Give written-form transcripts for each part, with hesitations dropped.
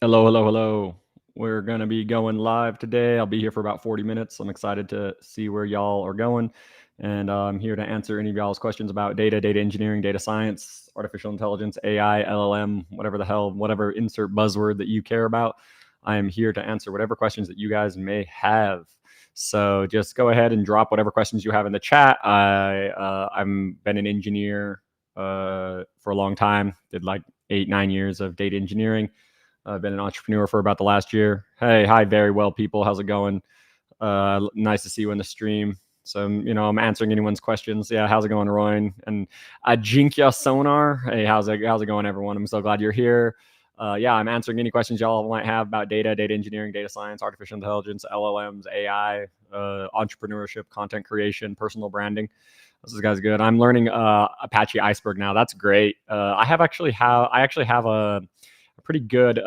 Hello, hello, hello. We're going to be going live today. I'll be here for about 40 minutes. I'm excited to see where y'all are going. And I'm here to answer any of y'all's questions about data engineering, data science, artificial intelligence, AI, LLM, whatever the hell, whatever insert buzzword that you care about. I am here to answer whatever questions that you guys may have. So just go ahead and drop whatever questions you have in the chat. I've been an engineer for a long time, did like 8-9 years of data engineering. I've been an entrepreneur for about the last year. Hey, hi, very well, people. How's it going? Nice to see you in the stream. So, I'm answering anyone's questions. Yeah, how's it going, Roy? And Ajinkya Sonar. Hey, how's it going, everyone? I'm so glad you're here. Yeah, I'm answering any questions y'all might have about data engineering, data science, artificial intelligence, LLMs, AI, entrepreneurship, content creation, personal branding. This guy's good. I'm learning Apache Iceberg now. That's great. I actually have a pretty good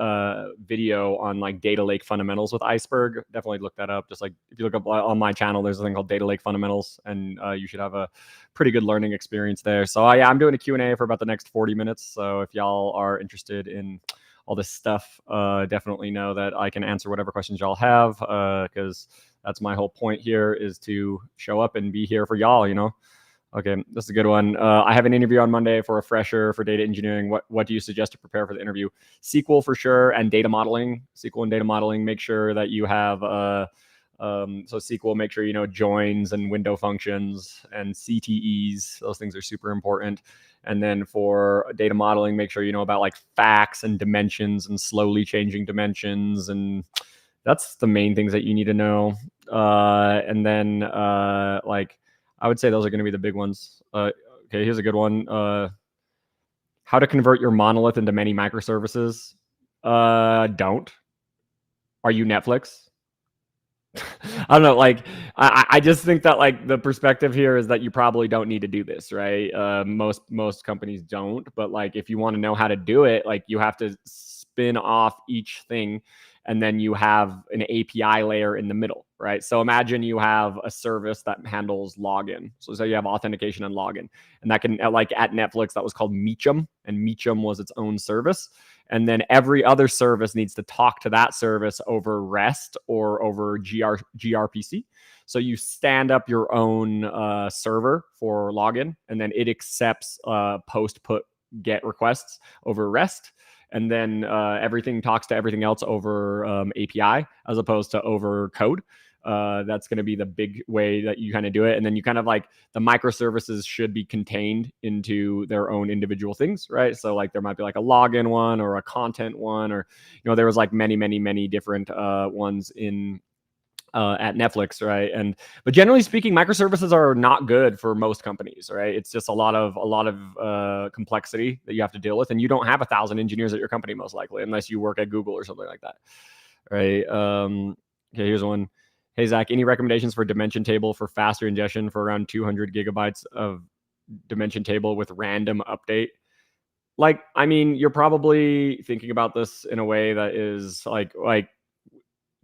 video on like data lake fundamentals with Iceberg. Definitely look that up. Just like if you look up on my channel, there's a thing called data lake fundamentals, and you should have a pretty good learning experience there. So yeah, I'm doing a Q&A for about the next 40 minutes. So if y'all are interested in all this stuff, definitely know that I can answer whatever questions y'all have, because that's my whole point here, is to show up and be here for y'all. Okay, this is a good one. I have an interview on Monday for a fresher for data engineering. What do you suggest to prepare for the interview? SQL for sure, and data modeling. SQL and data modeling. Make sure that you have so SQL. Make sure you know joins and window functions and CTEs. Those things are super important. And then for data modeling, make sure you know about like facts and dimensions and slowly changing dimensions, and that's the main things that you need to know. And then like, I would say those are going to be the big ones. Okay, here's a good one. How to convert your monolith into many microservices. Don't. Are you Netflix? I don't know. Like, I just think that like the perspective here is that you probably don't need to do this, right? Most companies don't, but like if you want to know how to do it, like you have to spin off each thing, and then you have an API layer in the middle, right? So imagine you have a service that handles login. So you have authentication and login, and that can, like at Netflix, that was called Meacham, and Meacham was its own service. And then every other service needs to talk to that service over REST or over gRPC. So you stand up your own server for login, and then it accepts post, put, get requests over REST. And then everything talks to everything else over API as opposed to over code. That's going to be the big way that you kind of do it. And then you kind of like the microservices should be contained into their own individual things, right? So like there might be like a login one or a content one, or, there was like many different ones in at Netflix, right? But generally speaking, microservices are not good for most companies, right? It's just a lot of complexity that you have to deal with, and you don't have 1,000 engineers at your company most likely, unless you work at Google or something like that, right? Okay, here's one. Hey Zach, any recommendations for dimension table for faster ingestion for around 200 gigabytes of dimension table with random update? Like, I mean, you're probably thinking about this in a way that is like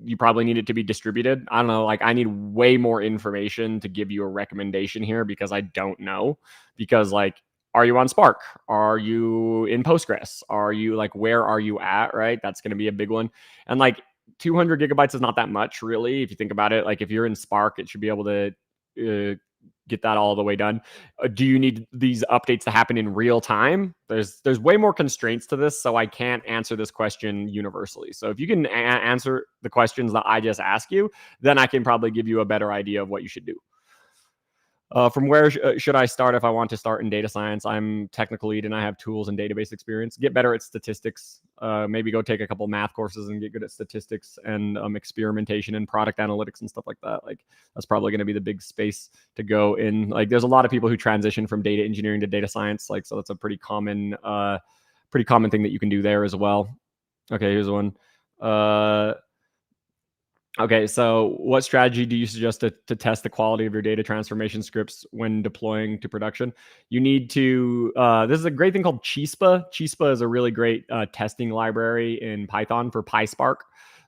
you probably need it to be distributed. I don't know. Like, I need way more information to give you a recommendation here, because I don't know. Because like, are you on Spark? Are you in Postgres? Are you like, where are you at? Right. That's going to be a big one. And like 200 gigabytes is not that much, really. If you think about it, like if you're in Spark, it should be able to get that all the way done. Do you need these updates to happen in real time? There's way more constraints to this, so I can't answer this question universally. So if you can answer the questions that I just asked you, then I can probably give you a better idea of what you should do. From where should I start if I want to start in data science? I'm technical lead and I have tools and database experience. Get better at statistics. Maybe go take a couple math courses and get good at statistics and experimentation and product analytics and stuff like that. Like that's probably going to be the big space to go in. Like there's a lot of people who transition from data engineering to data science. Like, so that's a pretty common thing that you can do there as well. Okay, here's one. Okay, so what strategy do you suggest to test the quality of your data transformation scripts when deploying to production? You need to, this is a great thing called Chispa. Chispa is a really great testing library in Python for PySpark.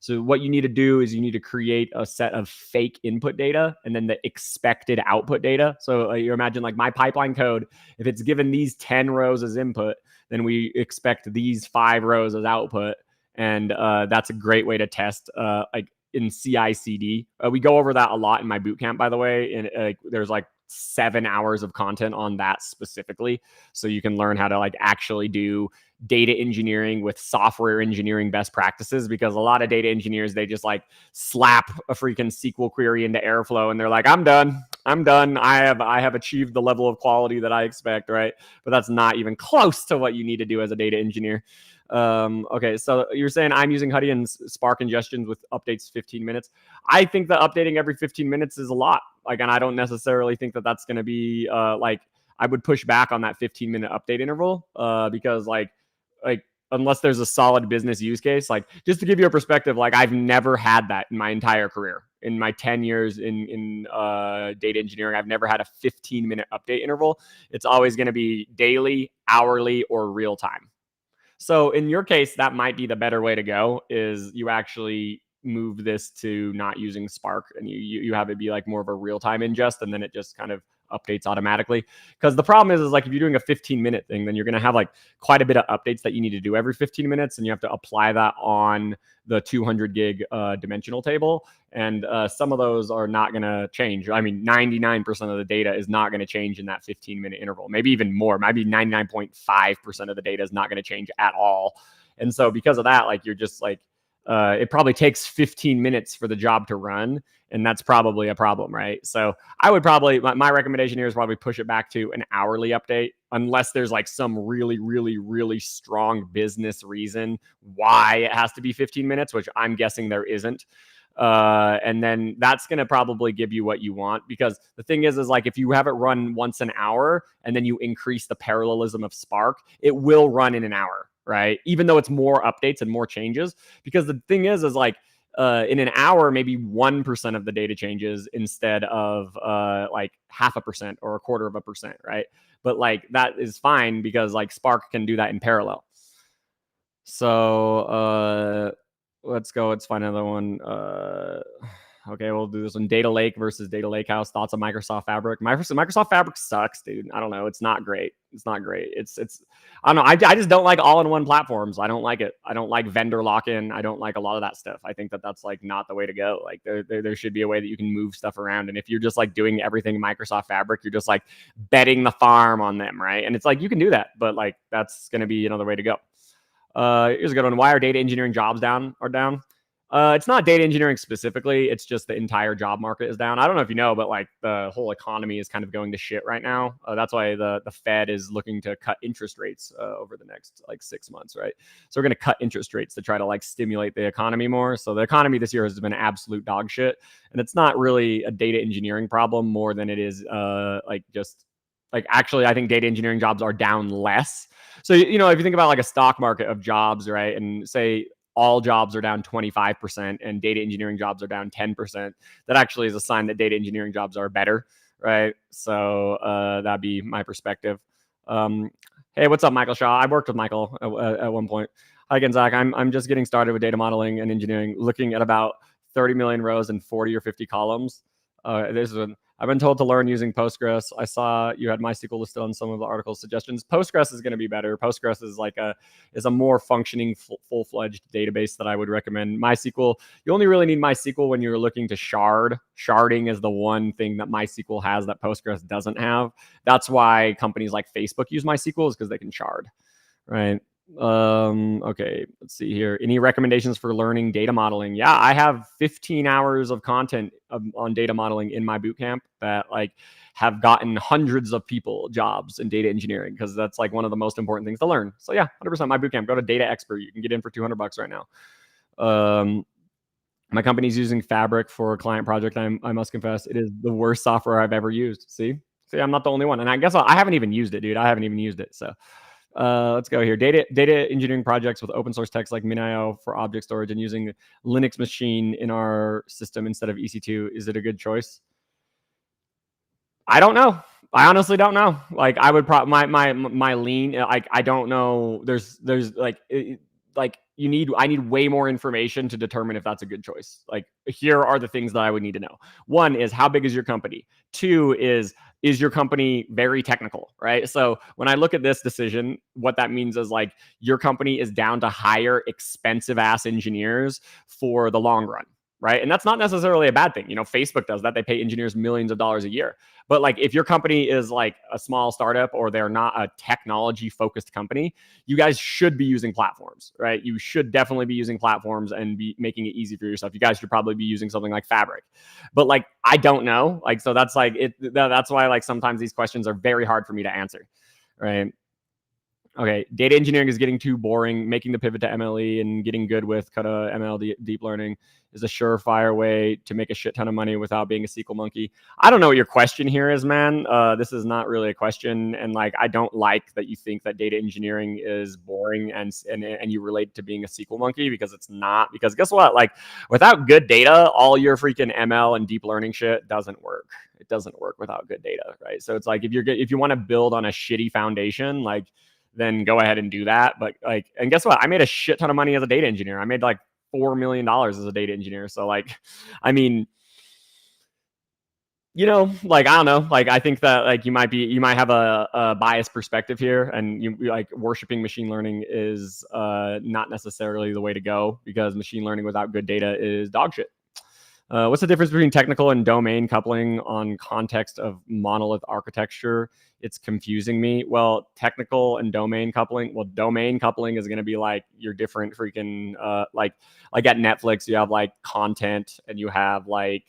So what you need to do is you need to create a set of fake input data and then the expected output data. So you imagine like my pipeline code, if it's given these 10 rows as input, then we expect these 5 rows as output. and that's a great way to test like in CI/CD. We go over that a lot in my bootcamp, by the way. And there's like 7 hours of content on that specifically, so you can learn how to like actually do data engineering with software engineering best practices. Because a lot of data engineers, they just like slap a freaking SQL query into Airflow and they're like, I'm done. I have achieved the level of quality that I expect, right? But that's not even close to what you need to do as a data engineer. Okay, so you're saying I'm using Huddy and Spark ingestions with updates 15 minutes. I think that updating every 15 minutes is a lot. Like, and I don't necessarily think that that's going to be like, I would push back on that 15-minute update interval because like unless there's a solid business use case, like just to give you a perspective, like I've never had that in my entire career. In my 10 years in data engineering, I've never had a 15-minute update interval. It's always going to be daily, hourly, or real time. So in your case, that might be the better way to go, is you actually move this to not using Spark and you have it be like more of a real-time ingest, and then it just kind of updates automatically. Because the problem is like if you're doing a 15-minute thing, then you're going to have like quite a bit of updates that you need to do every 15 minutes, and you have to apply that on the 200 gig dimensional table. And some of those are not going to change. I mean, 99% of the data is not going to change in that 15-minute interval, maybe even more. Maybe 99.5% of the data is not going to change at all. And so because of that, like you're just like, it probably takes 15 minutes for the job to run. And that's probably a problem, right? So I would probably, my recommendation here is probably push it back to an hourly update, unless there's like some really, really, really strong business reason why it has to be 15 minutes, which I'm guessing there isn't. And then that's going to probably give you what you want. Because the thing is like if you have it run once an hour and then you increase the parallelism of Spark, it will run in an hour, right? Even though it's more updates and more changes. Because the thing is like in an hour, maybe 1% of the data changes instead of like 0.5% or 0.25%, right? But like that is fine because like Spark can do that in parallel. So let's go. Let's find another one. Okay, we'll do this one. Data Lake versus Data Lakehouse. Thoughts on Microsoft Fabric? Microsoft Fabric sucks, dude. I don't know. It's not great. It's not great. It's. I don't know. I just don't like all-in-one platforms. I don't like it. I don't like vendor lock-in. I don't like a lot of that stuff. I think that that's like not the way to go. Like there should be a way that you can move stuff around. And if you're just like doing everything Microsoft Fabric, you're just like betting the farm on them, right? And it's like you can do that, but like that's going to be another way to go. Here's a good one. Why are data engineering jobs down? It's not data engineering specifically. It's just the entire job market is down. I don't know if you know, but like the whole economy is kind of going to shit right now. That's why the Fed is looking to cut interest rates over the next like 6 months, right? So we're going to cut interest rates to try to like stimulate the economy more. So the economy this year has been absolute dog shit. And it's not really a data engineering problem more than it is like just like actually I think data engineering jobs are down less. So, you know, if you think about like a stock market of jobs, right, and say all jobs are down 25% and data engineering jobs are down 10%, that actually is a sign that data engineering jobs are better, right? So that'd be my perspective. Hey, what's up, Michael Shaw? I worked with Michael at one point. Hi again, Zach. I'm just getting started with data modeling and engineering, looking at about 30 million rows and 40 or 50 columns. I've been told to learn using Postgres. I saw you had MySQL listed on some of the article suggestions. Postgres is going to be better. Postgres is like a more functioning full-fledged database that I would recommend. MySQL, you only really need MySQL when you're looking to shard. Sharding is the one thing that MySQL has that Postgres doesn't have. That's why companies like Facebook use MySQL, is because they can shard, right? Okay, let's see here. Any recommendations for learning data modeling? Yeah, I have 15 hours of content on data modeling in my bootcamp that like have gotten hundreds of people jobs in data engineering, because that's like one of the most important things to learn. So yeah, 100% my bootcamp. Go to Data Expert. You can get in for $200 right now. My company's using Fabric for a client project. I must confess, it is the worst software I've ever used. See, I'm not the only one, and I guess I haven't even used it, dude. I haven't even used it. So let's go here. Data engineering projects with open source text like MinIO for object storage and using Linux machine in our system instead of EC2. Is it a good choice? I don't know. I honestly don't know. Like I would my lean. Like I don't know. There's like I need way more information to determine if that's a good choice. Like here are the things that I would need to know. One is, how big is your company? Two is, is your company very technical, right? So when I look at this decision, what that means is like your company is down to hire expensive ass engineers for the long run, right? And that's not necessarily a bad thing. You know, Facebook does that. They pay engineers millions of dollars a year. But like if your company is like a small startup or they're not a technology focused company, you guys should be using platforms, right? You should definitely be using platforms and be making it easy for yourself. You guys should probably be using something like Fabric. But like I don't know. Like so that's like it that's why like sometimes these questions are very hard for me to answer, right? Okay, data engineering is getting too boring. Making the pivot to MLE and getting good with kind of ML deep learning is a surefire way to make a shit ton of money without being a SQL monkey. I don't know what your question here is, man. This is not really a question, and like I don't like that you think that data engineering is boring and you relate to being a SQL monkey because it's not. Because guess what? Like without good data, all your freaking ML and deep learning shit doesn't work. It doesn't work without good data, right? So it's like if you want to build on a shitty foundation, like then go ahead and do that. But like, and guess what? I made a shit ton of money as a data engineer. I made like $4 million as a data engineer. So like, I mean, you know, like I don't know, like I think that like you might have a biased perspective here, and you like worshiping machine learning is not necessarily the way to go because machine learning without good data is dog shit. What's the difference between technical and domain coupling on context of monolith architecture? It's confusing me. Well, technical and domain coupling. Well, domain coupling is going to be like your different freaking like at Netflix, you have like content and you have like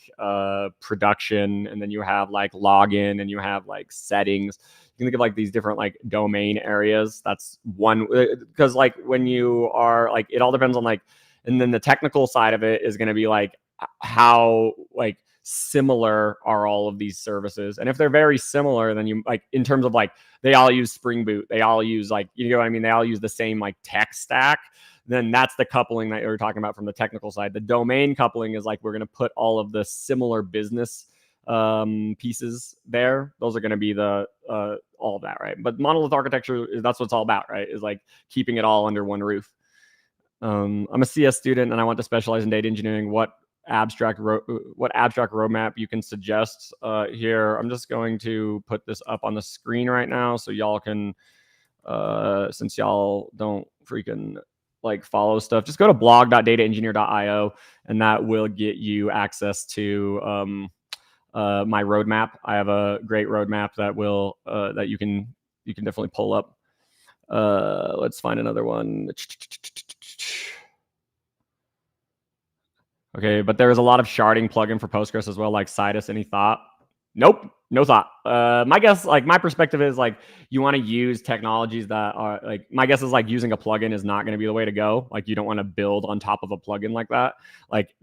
production, and then you have like login and you have like settings. You can think of like these different like domain areas. That's one because like when you are like it all depends on like, and then the technical side of it is going to be like how like similar are all of these services, and if they're very similar, then you like in terms of like they all use Spring Boot, they all use like, you know what I mean, they all use the same like tech stack, then that's the coupling that you're talking about from the technical side. The domain coupling is like we're going to put all of the similar business pieces there. Those are going to be the all of that, right? But monolith architecture, that's what it's all about, right? Is like keeping it all under one roof. I'm a CS student and I want to specialize in data engineering. What abstract roadmap you can suggest here? I'm just going to put this up on the screen right now so y'all can, since y'all don't freaking like follow stuff, just go to blog.dataengineer.io and that will get you access to my roadmap. I have a great roadmap that will that you can definitely pull up. Let's find another one. Okay, but there is a lot of sharding plugin for Postgres as well, like Citus. Any thought? Nope, no thought. My guess, like my perspective is like you want to use technologies that are like, my guess is like using a plugin is not going to be the way to go. Like you don't want to build on top of a plugin like that. Like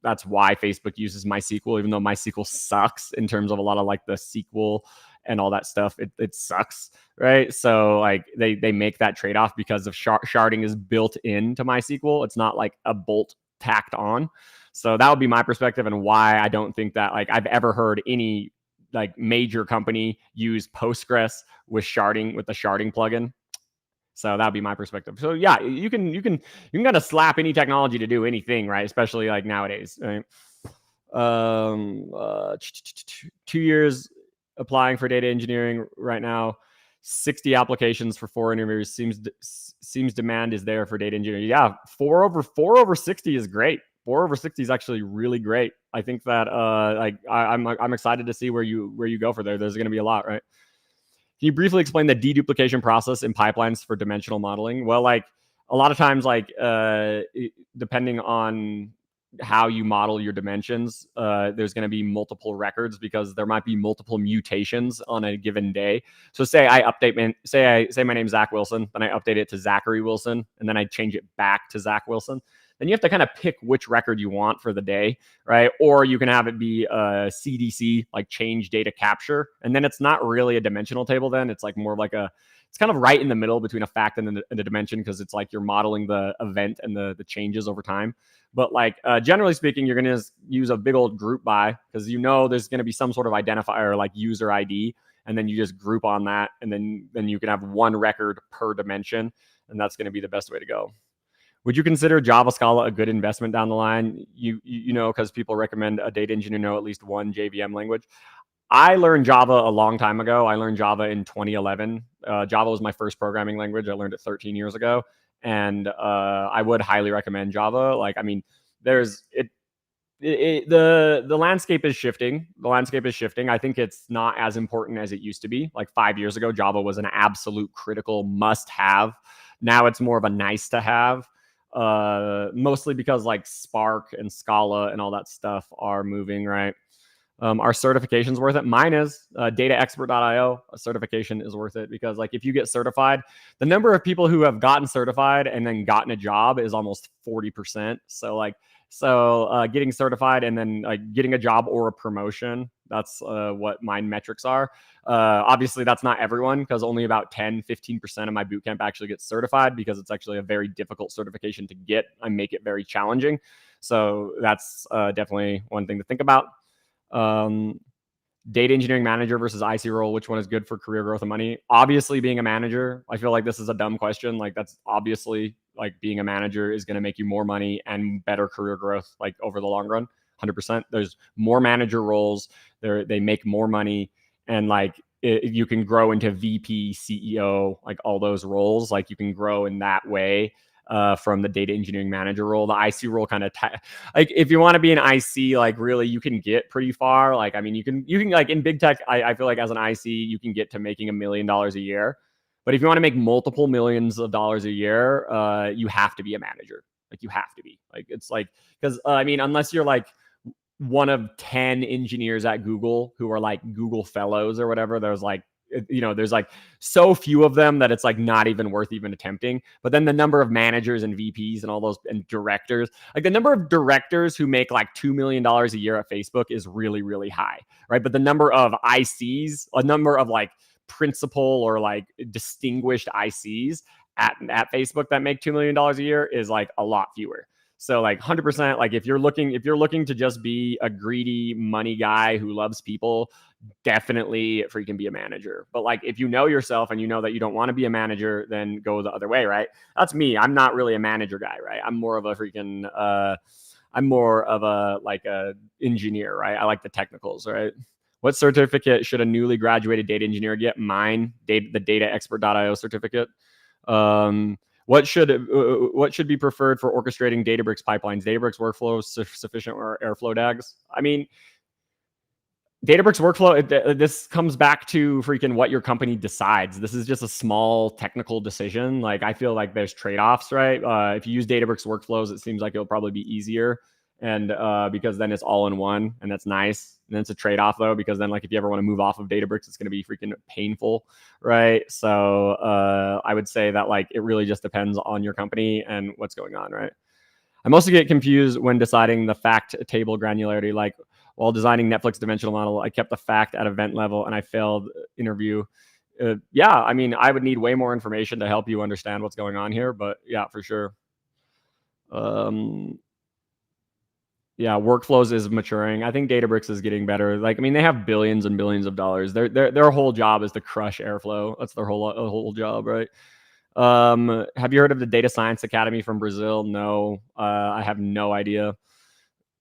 that's why Facebook uses MySQL, even though MySQL sucks in terms of a lot of like the SQL and all that stuff. It sucks, right? So like they make that trade off because of sharding is built into MySQL. It's not like a bolt tacked on. So that would be my perspective and why I don't think that like I've ever heard any like major company use Postgres with sharding, with the sharding plugin. So that would be my perspective. So yeah, you can kind of slap any technology to do anything, right? Especially like nowadays, right? 2 years applying for data engineering right now. 60 applications for 4 interviews. Seems demand is there for data engineering. Yeah, 4 over 60 is great. 4 over 60 is actually really great. I think that like I'm excited to see where you go for there. There's going to be a lot, right? Can you briefly explain the deduplication process in pipelines for dimensional modeling? Well, like a lot of times, like depending on how you model your dimensions, there's going to be multiple records because there might be multiple mutations on a given day. So say I update, say my name's Zach Wilson, then I update it to Zachary Wilson, and then I change it back to Zach Wilson. Then you have to kind of pick which record you want for the day, right? Or you can have it be a CDC, like change data capture. And then it's not really a dimensional table then. It's like more of like it's kind of right in the middle between a fact and a dimension because it's like you're modeling the event and the changes over time. But like generally speaking, you're going to use a big old group by because you know there's going to be some sort of identifier like user ID. And then you just group on that. And then you can have one record per dimension. And that's going to be the best way to go. Would you consider Java Scala a good investment down the line? You know, because people recommend a data engineer know at least one JVM language. I learned Java a long time ago. I learned Java in 2011. Java was my first programming language. I learned it 13 years ago, and I would highly recommend Java. Like, I mean, there's the landscape is shifting. The landscape is shifting. I think it's not as important as it used to be. Like 5 years ago, Java was an absolute critical must-have. Now it's more of a nice-to-have. Mostly because like Spark and Scala and all that stuff are moving, right? Our certification's worth it. Mine is dataexpert.io. A certification is worth it because like if you get certified, the number of people who have gotten certified and then gotten a job is almost 40%. So getting certified and then getting a job or a promotion, that's what my metrics are. Obviously, that's not everyone because only about 10-15% of my bootcamp actually gets certified because it's actually a very difficult certification to get. I make it very challenging. So that's definitely one thing to think about. Data engineering manager versus IC role, which one is good for career growth and money? Obviously, being a manager. I feel like this is a dumb question. Like, that's obviously like being a manager is going to make you more money and better career growth, like over the long run. 100%. There's more manager roles. They make more money, and like you can grow into VP, CEO, like all those roles. Like you can grow in that way. From the data engineering manager role, the IC role kind of like if you want to be an IC, like really you can get pretty far. Like, I mean, you can like in big tech, I feel like as an IC, you can get to making $1 million a year. But if you want to make multiple millions of dollars a year, you have to be a manager. Like you have to be like, it's like, because I mean, unless you're like one of 10 engineers at Google who are like Google fellows or whatever, there's like so few of them that it's like not even worth even attempting. But then the number of managers and VPs and all those and directors, like the number of directors who make like $2 million a year at Facebook is really, really high, right? But the number of ICs, a number of like principal or like distinguished ICs at Facebook that make $2 million a year is like a lot fewer. So like 100%, like if you're looking to just be a greedy money guy who loves people, definitely freaking be a manager. But like if you know yourself and you know that you don't want to be a manager, then go the other way, right? That's me. I'm not really a manager guy, right? I'm more of a freaking I'm more of a like a engineer, right? I like the technicals, right? What certificate should a newly graduated data engineer get? Mine, the dataexpert.io certificate. What should be preferred for orchestrating Databricks pipelines? Databricks workflows, sufficient or Airflow DAGs? I mean, Databricks workflow, this comes back to freaking what your company decides. This is just a small technical decision. Like I feel like there's trade-offs, right? If you use Databricks workflows, it seems like it'll probably be easier. And because then it's all in one and that's nice. And then it's a trade-off though, because then like if you ever want to move off of Databricks, it's going to be freaking painful, right? So I would say that like it really just depends on your company and what's going on, right? I mostly get confused when deciding the fact table granularity. Like while designing Netflix dimensional model, I kept the fact at event level and I failed interview. Yeah, I mean, I would need way more information to help you understand what's going on here, but yeah, for sure. Yeah, workflows is maturing. I think Databricks is getting better. Like, I mean, they have billions and billions of dollars. Their whole job is to crush Airflow. That's their whole job, right? Have you heard of the Data Science Academy from Brazil? No, I have no idea.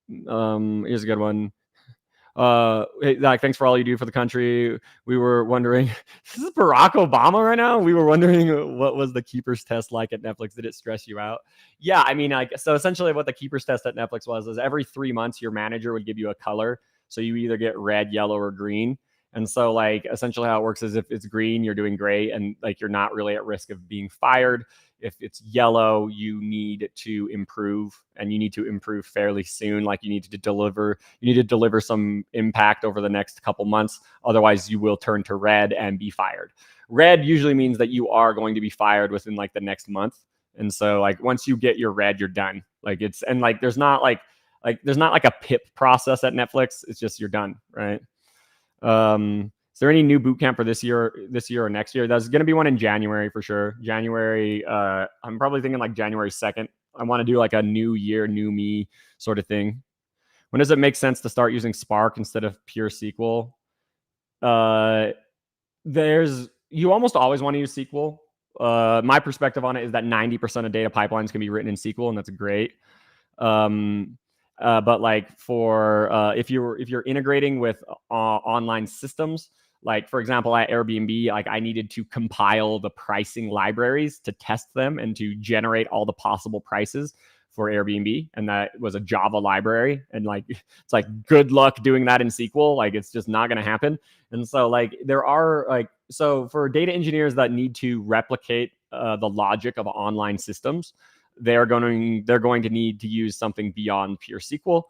Here's a good one. Hey, Zach, thanks for all you do for the country. We were wondering, this is Barack Obama right now. We were wondering what was the keepers test like at Netflix? Did it stress you out? Yeah, I mean, so essentially what the keepers test at Netflix was is every 3 months, your manager would give you a color. So you either get red, yellow, or green. And so like essentially how it works is if it's green, you're doing great. And like, you're not really at risk of being fired. If it's yellow, you need to improve and you need to improve fairly soon. Like you need to deliver some impact over the next couple months. Otherwise you will turn to red and be fired. Red usually means that you are going to be fired within like the next month. And so like once you get your red, you're done. Like it's, and like, there's not like a PIP process at Netflix. It's just, you're done. Right. Is there any new boot camp for this year or next year? There's going to be one in January for sure. January, I'm probably thinking like January 2nd. I want to do like a new year, new me sort of thing. When does it make sense to start using Spark instead of pure SQL? You almost always want to use SQL. My perspective on it is that 90% of data pipelines can be written in SQL, and that's great. But like for if you're integrating with online systems, like for example at Airbnb, like I needed to compile the pricing libraries to test them and to generate all the possible prices for Airbnb, and that was a Java library. And like it's like good luck doing that in SQL. Like it's just not going to happen. And so like there are like so for data engineers that need to replicate the logic of online systems, they're going to need to use something beyond pure SQL.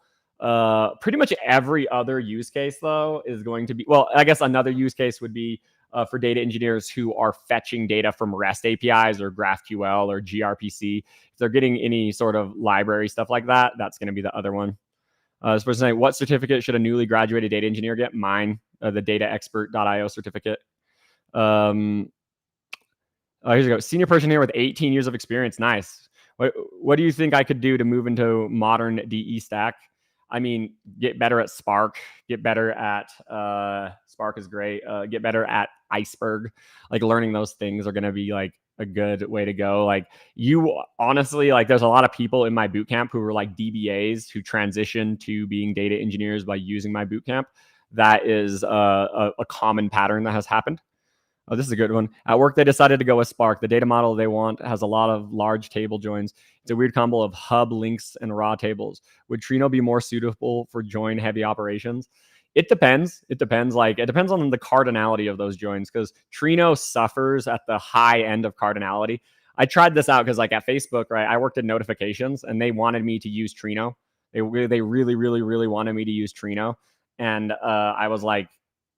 Pretty much every other use case, though, is going to be, well, I guess another use case would be for data engineers who are fetching data from REST APIs or GraphQL or gRPC. If they're getting any sort of library stuff like that, that's going to be the other one. This person saying, what certificate should a newly graduated data engineer get? Mine, the dataexpert.io certificate. Here's you go. Senior person here with 18 years of experience. Nice. What do you think I could do to move into modern DE stack? I mean, get better at Spark. Get better at Spark is great. Get better at Iceberg. Like learning those things are going to be like a good way to go. Like you honestly, like there's a lot of people in my bootcamp who were like DBAs who transitioned to being data engineers by using my bootcamp. That is a common pattern that has happened. Oh, this is a good one. At work, they decided to go with Spark. The data model they want has a lot of large table joins. It's a weird combo of hub links and raw tables. Would Trino be more suitable for join heavy operations? It depends. It depends. Like it depends on the cardinality of those joins, because Trino suffers at the high end of cardinality. I tried this out because like at Facebook, right, I worked in notifications and they wanted me to use Trino. They really wanted me to use Trino. And I was like,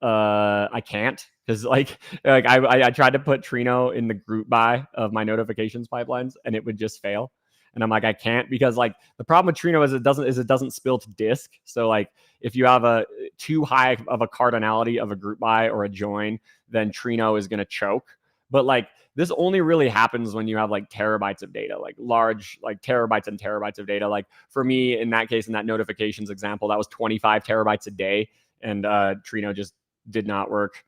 I can't, because like I tried to put Trino in the group by of my notifications pipelines and it would just fail. And I'm like, I can't, because like the problem with Trino is it doesn't spill to disk. So like if you have a too high of a cardinality of a group by or a join, then Trino is going to choke. But like this only really happens when you have like terabytes of data, like large, like terabytes and terabytes of data. Like for me, in that case, in that notifications example, that was 25 terabytes a day, and Trino just did not work.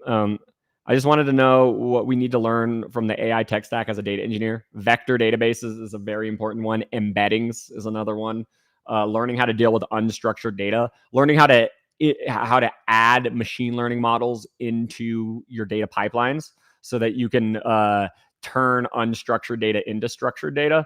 I just wanted to know what we need to learn from the AI tech stack as a data engineer. Vector databases is a very important one. Embeddings is another one. Learning how to deal with unstructured data. Learning how to add machine learning models into your data pipelines so that you can turn unstructured data into structured data.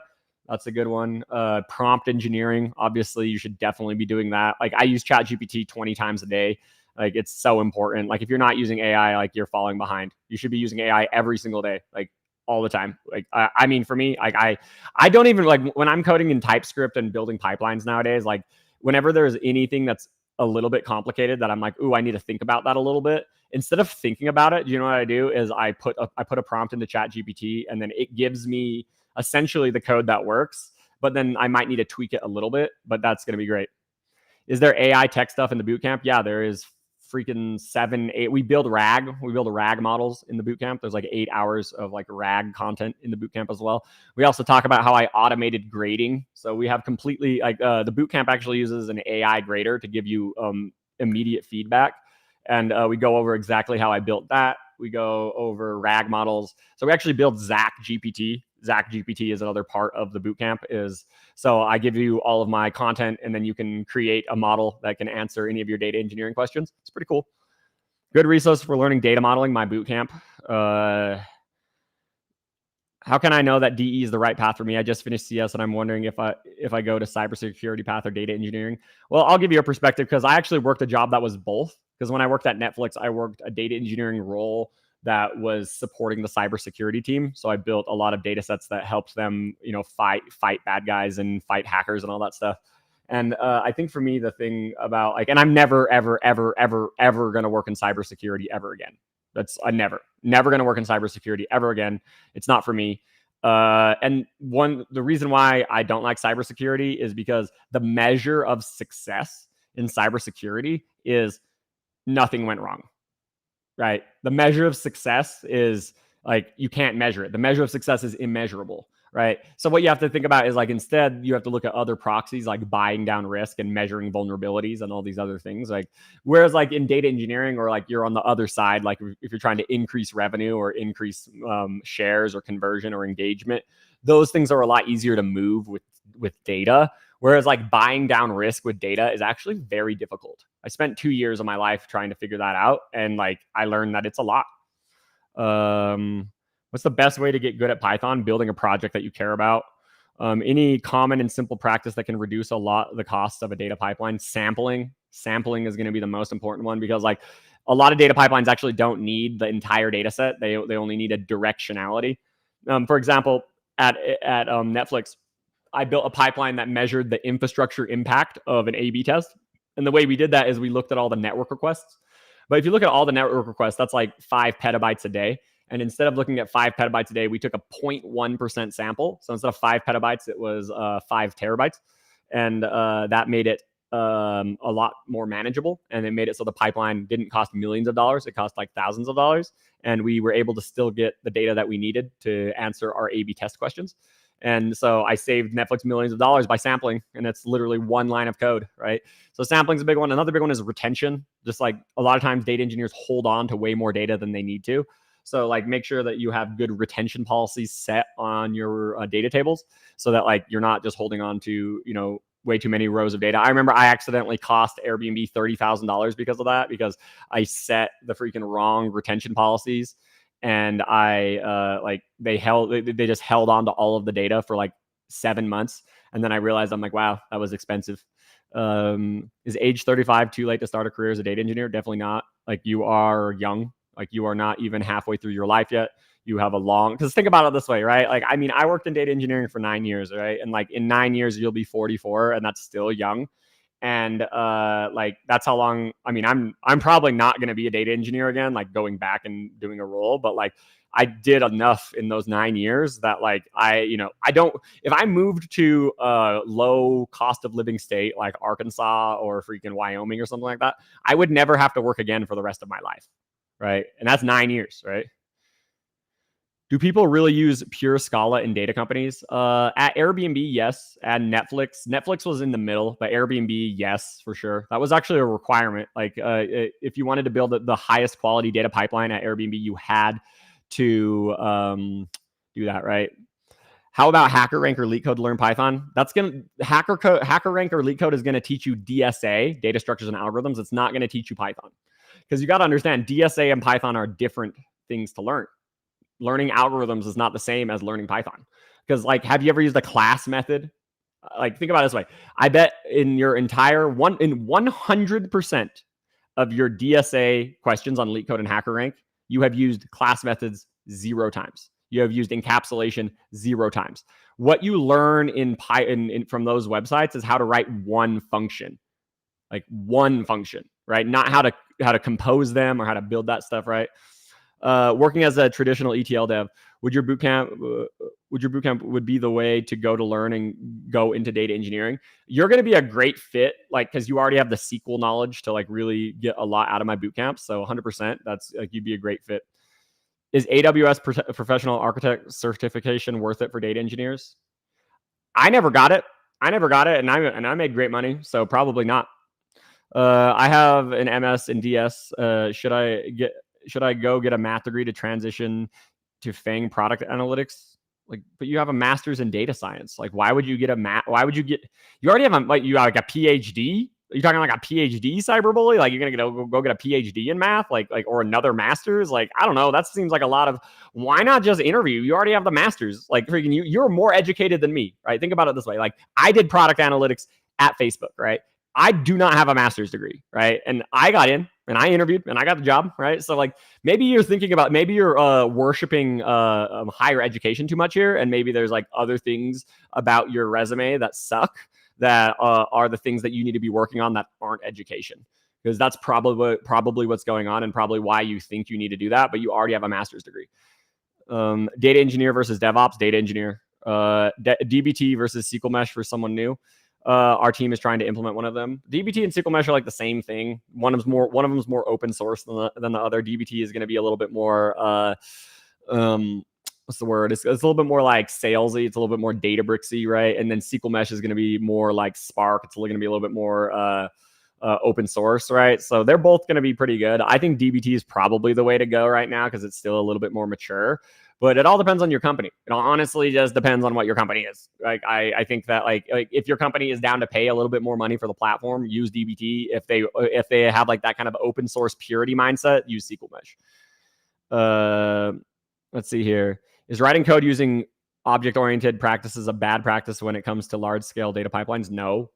That's a good one. Prompt engineering. Obviously, you should definitely be doing that. Like I use ChatGPT 20 times a day. Like it's so important. Like if you're not using AI, like you're falling behind. You should be using AI every single day, like all the time. Like I mean, for me, like I don't even like when I'm coding in TypeScript and building pipelines nowadays. Like whenever there's anything that's a little bit complicated, that I'm like, ooh, I need to think about that a little bit. Instead of thinking about it, you know what I do is I put a prompt into ChatGPT, and then it gives me essentially the code that works. But then I might need to tweak it a little bit. But that's going to be great. Is there AI tech stuff in the bootcamp? Yeah, there is. Freaking 7, 8. We build RAG models in the bootcamp. There's like 8 hours of like RAG content in the bootcamp as well. We also talk about how I automated grading. So we have completely like the bootcamp actually uses an AI grader to give you immediate feedback. And we go over exactly how I built that. We go over RAG models. So we actually build Zach GPT. Zach GPT is another part of the bootcamp. So I give you all of my content, and then you can create a model that can answer any of your data engineering questions. It's pretty cool. Good resource for learning data modeling, my bootcamp. How can I know that DE is the right path for me? I just finished CS and I'm wondering if I go to cybersecurity path or data engineering. Well, I'll give you a perspective because I actually worked a job that was both. Because when I worked at Netflix, I worked a data engineering role that was supporting the cybersecurity team. So I built a lot of data sets that helped them, fight bad guys and fight hackers and all that stuff. And I think for me, the thing about like, and I'm never, ever going to work in cybersecurity ever again. I'm never going to work in cybersecurity ever again. It's not for me. And the reason why I don't like cybersecurity is because the measure of success in cybersecurity is nothing went wrong, right? The measure of success is like, you can't measure it. The measure of success is immeasurable, right? So what you have to think about is like, instead you have to look at other proxies like buying down risk and measuring vulnerabilities and all these other things. Like, whereas like in data engineering, or like you're on the other side, like if you're trying to increase revenue or increase shares or conversion or engagement, those things are a lot easier to move with data. Whereas like buying down risk with data is actually very difficult. I spent 2 years of my life trying to figure that out, and like I learned that it's a lot. What's the best way to get good at Python? Building a project that you care about. Any common and simple practice that can reduce a lot of the costs of a data pipeline. Sampling is going to be the most important one, because like a lot of data pipelines actually don't need the entire data set. They only need a directionality. For example, at Netflix, I built a pipeline that measured the infrastructure impact of an A/B test. And the way we did that is we looked at all the network requests. But if you look at all the network requests, that's like 5 petabytes a day. And instead of looking at 5 petabytes a day, we took a 0.1% sample. So instead of 5 petabytes, it was 5 terabytes. And that made it a lot more manageable. And it made it so the pipeline didn't cost millions of dollars. It cost like thousands of dollars. And we were able to still get the data that we needed to answer our A/B test questions. And so I saved Netflix millions of dollars by sampling, and it's literally one line of code, right? So sampling's a big one. Another big one is retention. Just like a lot of times data engineers hold on to way more data than they need to. So like make sure that you have good retention policies set on your data tables, so that like you're not just holding on to, you know, way too many rows of data. I remember I accidentally cost Airbnb $30,000 because of that, because I set the freaking wrong retention policies. And I they just held on to all of the data for like 7 months. And then I realized, I'm like, wow, that was expensive. Is age 35 too late to start a career as a data engineer? Definitely not. Like, you are young. Like, you are not even halfway through your life yet. You have a long, because think about it this way, right? Like, I mean, I worked in data engineering for 9 years, right? And like in 9 years, you'll be 44, and that's still young. And like that's how long. I mean, I'm probably not going to be a data engineer again, like going back and doing a role, but like I did enough in those 9 years that like I don't, if I moved to a low cost of living state like Arkansas or freaking Wyoming or something like that, I would never have to work again for the rest of my life, right? And that's 9 years, right? Do people really use pure Scala in data companies? At Airbnb, yes. At Netflix was in the middle, but Airbnb, yes, for sure. That was actually a requirement. Like, if you wanted to build the highest quality data pipeline at Airbnb, you had to do that, right? How about HackerRank or LeetCode to learn Python? That's gonna HackerRank or LeetCode is gonna teach you DSA, data structures and algorithms. It's not gonna teach you Python, because you got to understand DSA and Python are different things to learn. Learning algorithms is not the same as learning Python. Because like, have you ever used a class method? Like, think about it this way. I bet in your entire 100% of your DSA questions on LeetCode and HackerRank, you have used class methods 0 times. You have used encapsulation 0 times. What you learn in Python from those websites is how to write one function, like one function, right? Not how to compose them or how to build that stuff, right? Working as a traditional ETL dev, would your bootcamp would be the way to go to learn and go into data engineering? You're going to be a great fit, like, because you already have the SQL knowledge to like really get a lot out of my bootcamp. So 100%, that's like, you'd be a great fit. Is AWS professional architect certification worth it for data engineers? I never got it, and I made great money, so probably not. I have an MS and DS. Should I go get a math degree to transition to FANG product analytics? Like, but you have a master's in data science. Like, why would you get you already have you have like a PhD? Are you talking like a PhD cyberbully? Like, you're going to go get a PhD in math, like, or another master's? Like, I don't know. That seems like a lot of, why not just interview? You already have the master's. Like, freaking you're more educated than me, right? Think about it this way. Like, I did product analytics at Facebook, right? I do not have a master's degree, right? And I got in and I interviewed and I got the job, right? So like, maybe you're worshiping higher education too much here, and maybe there's like other things about your resume that suck, that are the things that you need to be working on that aren't education, because that's probably what's going on, and probably why you think you need to do that, but you already have a master's degree. Data engineer versus DevOps. Data engineer. DBT versus SQL Mesh for someone new. Our team is trying to implement one of them. DBT and SQL Mesh are like the same thing. One of them is more open source than the other. DBT is going to be a little bit more what's the word? It's a little bit more like salesy. It's a little bit more Databricks-y, right? And then SQL Mesh is going to be more like Spark. It's going to be a little bit more open source, right? So they're both going to be pretty good. I think DBT is probably the way to go right now because it's still a little bit more mature. But it all depends on your company. It honestly just depends on what your company is. Like I think that like if your company is down to pay a little bit more money for the platform, use DBT. If they have like that kind of open source purity mindset, use SQL Mesh. Let's see here. Is writing code using object-oriented practices a bad practice when it comes to large-scale data pipelines? No.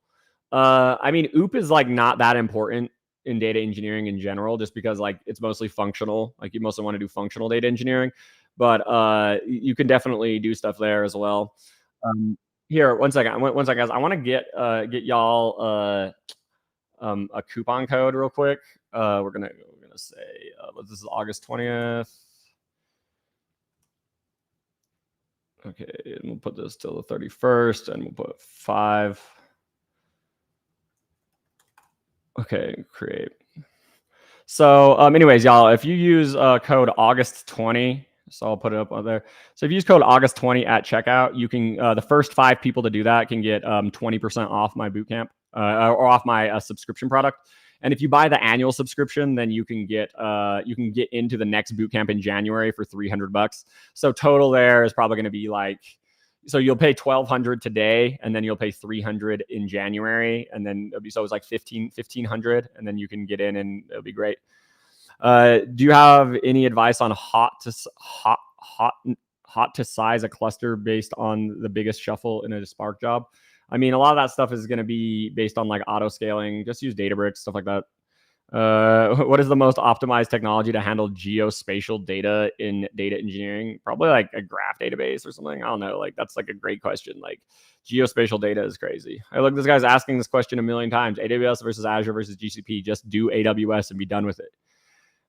I mean, OOP is like not that important in data engineering in general, just because like it's mostly functional. Like you mostly want to do functional data engineering, but you can definitely do stuff there as well. Here, one second, guys. I want to get y'all a coupon code real quick. We're gonna say this is August 20th. Okay, and we'll put this till the 31st, and we'll put 5. Okay, create. So, anyways, y'all, if you use code August 20, so I'll put it up on there. So if you use code August 20 at checkout, you can the first 5 people to do that can get 20% off my bootcamp or off my subscription product. And if you buy the annual subscription, then you can get into the next bootcamp in January for $300. So total there is probably going to be like, so you'll pay $1,200 today, and then you'll pay $300 in January, and then so it's like $1,500, and then you can get in, and it'll be great. Do you have any advice on hot to size a cluster based on the biggest shuffle in a Spark job? I mean, a lot of that stuff is going to be based on like auto scaling. Just use Databricks, stuff like that. What is the most optimized technology to handle geospatial data in data engineering? Probably like a graph database or something. I don't know. Like that's like a great question. Like geospatial data is crazy. Hey, look, this guy's asking this question a million times. AWS versus Azure versus GCP. Just do AWS and be done with it.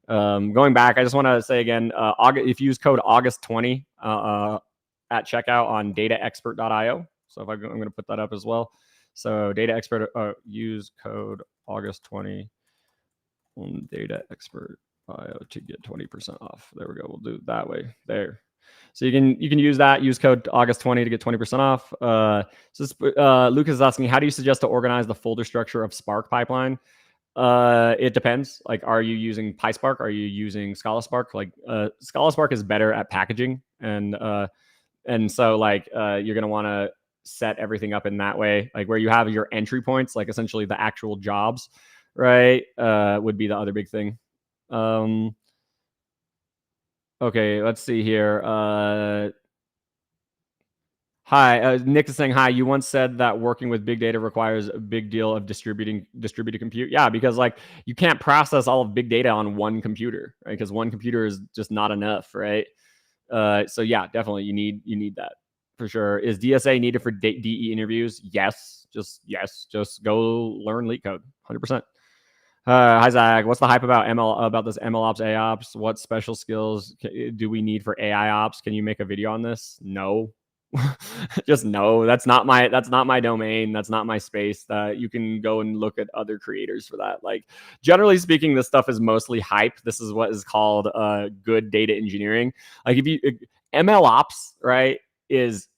Going back, I just want to say again, if you use code August 20 at checkout on dataexpert.io. So if I'm going to put that up as well. So data expert, use code August 20 on data expert bio to get 20% off. There we go. We'll do it that way there. So you can use that. Use code August 20 to get 20% off. Lucas is asking, how do you suggest to organize the folder structure of Spark pipeline? It depends. Like, are you using PySpark? Are you using Scala Spark? Like, Scala Spark is better at packaging, and so like you're gonna want to set everything up in that way, like where you have your entry points, like essentially the actual jobs, right? Would be the other big thing. Okay, let's see here. Hi, Nick is saying hi. You once said that working with big data requires a big deal of distributed compute. Yeah, because like you can't process all of big data on one computer, right? Because one computer is just not enough, right? So yeah, definitely you need that for sure. Is DSA needed for DE interviews? Yes, just go learn LeetCode, 100%. Hi Zach, what's the hype about this MLOps AOps? What special skills do we need for AI ops? Can you make a video on this? No. Just no. That's not my domain. That's not my space. You can go and look at other creators for that. Like generally speaking, this stuff is mostly hype. This is what is called good data engineering. Like ML ops, right, is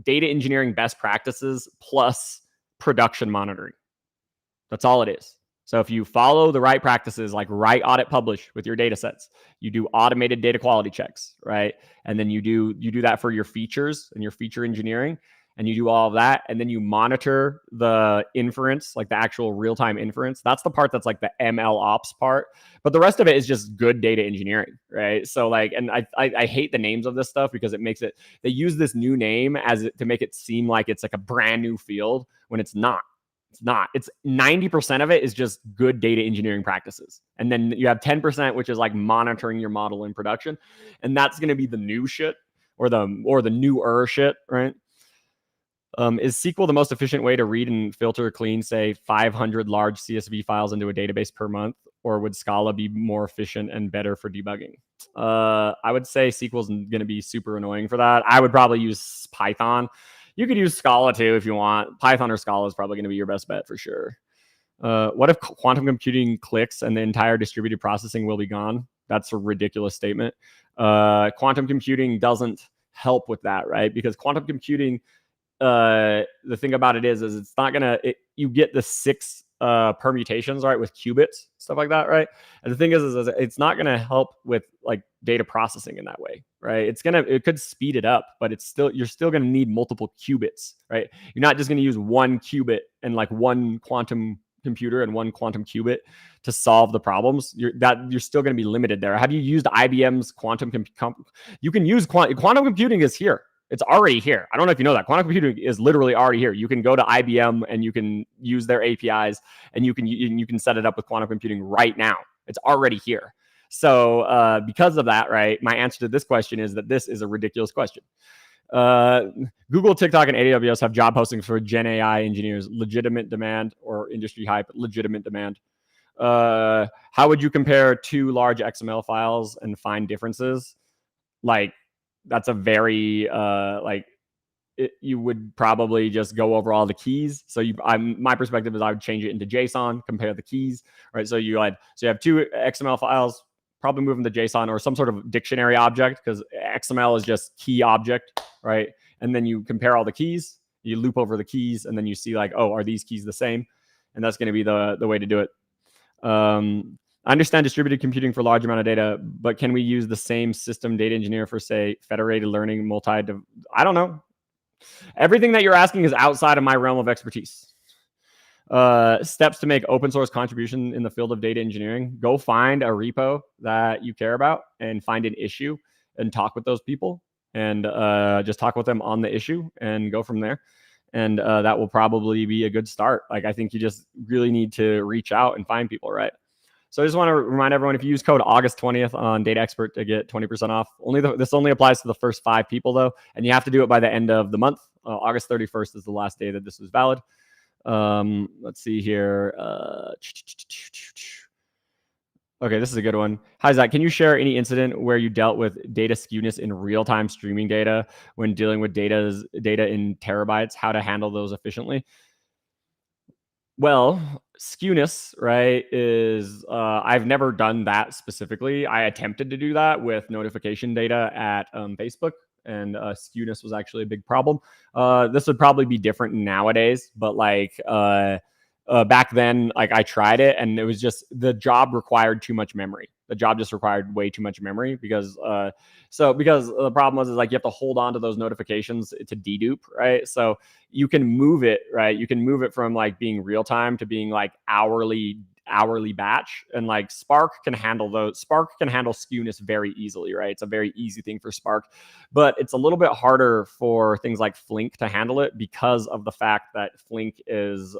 data engineering best practices plus production monitoring. That's all it is. So if you follow the right practices, like write, audit, publish with your data sets, you do automated data quality checks, right? And then you do that for your features and your feature engineering, and you do all of that, and then you monitor the inference, like the actual real-time inference. That's the part that's like the ML ops part. But the rest of it is just good data engineering, right? So like, and I hate the names of this stuff because they use this new name to make it seem like it's like a brand new field when it's not. It's not. It's 90% of it is just good data engineering practices. And then you have 10%, which is like monitoring your model in production. And that's going to be the new shit or the newer shit, right? Is SQL the most efficient way to read and filter clean, say 500 large CSV files into a database per month? Or would Scala be more efficient and better for debugging? I would say SQL is going to be super annoying for that. I would probably use Python. You could use Scala too if you want. Python or Scala is probably going to be your best bet for sure. What if quantum computing clicks and the entire distributed processing will be gone? That's a ridiculous statement. Quantum computing doesn't help with that, right? Because quantum computing, the thing about it is it's not going to, you get the 6 permutations, right, with qubits, stuff like that, right? And the thing is it's not going to help with like data processing in that way, right? It could speed it up, but you're still going to need multiple qubits, right? You're not just going to use one qubit and like one quantum computer and one quantum qubit to solve the problems. You're still going to be limited there. Have you used IBM's quantum you can use quantum computing is here. It's already here. I don't know if you know that. Quantum computing is literally already here. You can go to IBM and you can use their APIs and you can set it up with quantum computing right now. It's already here. So because of that, right, my answer to this question is that this is a ridiculous question. Google, TikTok, and AWS have job postings for Gen AI engineers. Legitimate demand, or industry hype, legitimate demand. How would you compare two large XML files and find differences? Like, that's a very you would probably just go over all the keys. So my perspective is I would change it into JSON, compare the keys, right? So you have two XML files, probably move them to JSON or some sort of dictionary object, because XML is just key object, right? And then you compare all the keys, you loop over the keys, and then you see like, oh, are these keys the same? And that's going to be the way to do it. I understand distributed computing for large amount of data, but can we use the same system data engineer for, say, federated learning, I don't know. Everything that you're asking is outside of my realm of expertise. Steps to make open source contribution in the field of data engineering. Go find a repo that you care about and find an issue and talk with those people and just talk with them on the issue and go from there. And that will probably be a good start. Like, I think you just really need to reach out and find people, right? So I just want to remind everyone, if you use code August 20th on Data Expert to get 20% off, this only applies to the first 5 people though, and you have to do it by the end of the month. August 31st is the last day that this is valid. Let's see here. Okay, this is a good one. Hi, Zach. Can you share any incident where you dealt with data skewness in real-time streaming data when dealing with data in terabytes, how to handle those efficiently? Well, skewness, right, is I've never done that specifically. I attempted to do that with notification data at Facebook, and skewness was actually a big problem. This would probably be different nowadays, but like back then, like I tried it, and it was just the job required too much memory. The job just required way too much memory because the problem was is like you have to hold on to those notifications to dedupe, right? So you can move it, right? You can move it from like being real time to being like hourly batch, and like Spark can handle skewness very easily, right? It's a very easy thing for Spark, but it's a little bit harder for things like Flink to handle it because of the fact that Flink is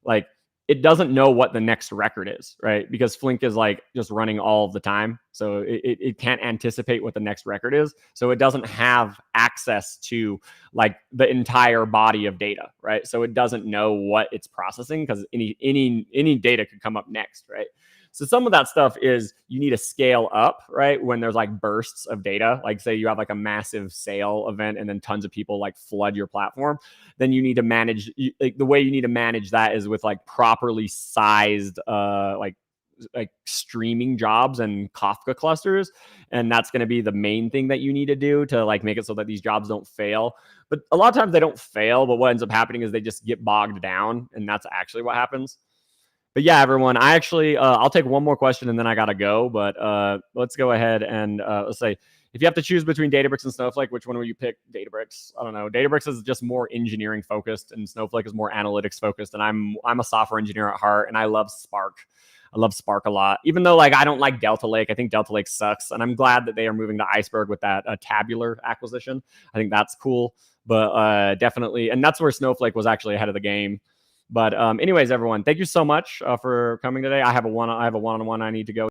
like, it doesn't know what the next record is, right? Because Flink is like just running all of the time. So it can't anticipate what the next record is. So it doesn't have access to like the entire body of data, right? So it doesn't know what it's processing because any data could come up next, right? So some of that stuff is you need to scale up, right? When there's like bursts of data, like say you have like a massive sale event and then tons of people like flood your platform, then you need to manage, like the way you need to manage that is with like properly sized, like streaming jobs and Kafka clusters. And that's going to be the main thing that you need to do to like make it so that these jobs don't fail. But a lot of times they don't fail, but what ends up happening is they just get bogged down. And that's actually what happens. But yeah, everyone, I actually, I'll take one more question and then I got to go. But let's go ahead and let's say, if you have to choose between Databricks and Snowflake, which one will you pick? Databricks. I don't know. Databricks is just more engineering focused and Snowflake is more analytics focused. And I'm a software engineer at heart and I love Spark. I love Spark a lot, even though like I don't like Delta Lake. I think Delta Lake sucks. And I'm glad that they are moving to Iceberg with that tabular acquisition. I think that's cool. But definitely, and that's where Snowflake was actually ahead of the game. But anyways, everyone, thank you so much for coming today. I have a one-on-one I need to go